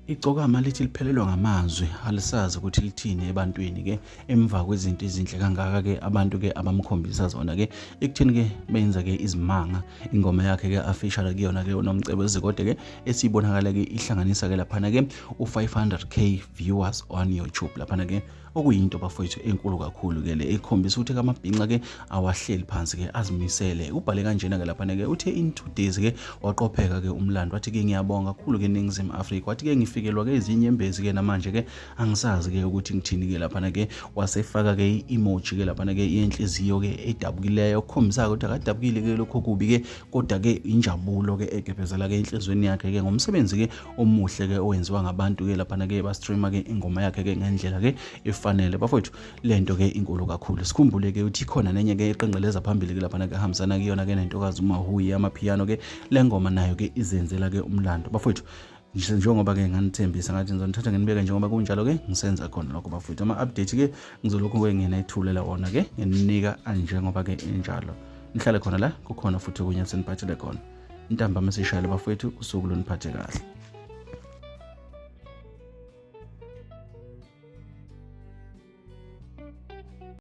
Icokama lithi liphelelwa ngamazwi alisazi ukuthi lithini ebantwini ke emva kwezinto ezinhle kangaka ke abantu ke abamkhombisa zona ke ekuthini ke benza ke izimanga ingoma yakhe ke official kuyona ke uNomcebo Zikode ke esibonakala ke ihlanganisa ke lapha ke u500k viewers on YouTube lapha ke okuyinto bafowethu enkulu kakhulu ke le ekhombisa ukuthi kamabhinqa ke awahleli phansi ke azimisele ubhale kanjena ke lapha ke uthe in 2 days ke waqopheka ke umlando wathi ke ngiyabonga kakhulu ke eNingizimu Afrika wathi ke ngifikelwa ke ezinye embezi ke namanje ke angisazi ke ukuthi ngithini ke lapha ke wasefaka ke emoji ke lapha ke yenhliziyo ke edabukileyo ukhombisa ukuthi akadabukile ke lokho kubi ke kodwa ke injabulo ke egephezela ke enhlizweni yakhe ke ngomsebenzi ke omuhle ke owenziwa ngabantu ke lapha ke ba streamer ke ingoma yakhe ke ngendlela ke efanele bafowethu lento ke inkulu kakhulu sikhumbule ke ukuthi khona nenye ke eqenqeleza phambili ke lapha ke hambisana kuyona ke nentokazi uMahuyi amapiano ke lengoma nayo ke izenzela ke umlando bafowethu njengoba ke nganithembisa ngathi ngizonithatha nginibeke njengoba kunjalo ke ngisenza khona lokho bafowethu ama-update ke ngizolokhu ke nginayithulela wona ke ngininika njengoba ke enjalo nihlale khona la kukhona futhi okunye seniphathele khona intambama sishayile bafowethu usuku loniphathe kahle.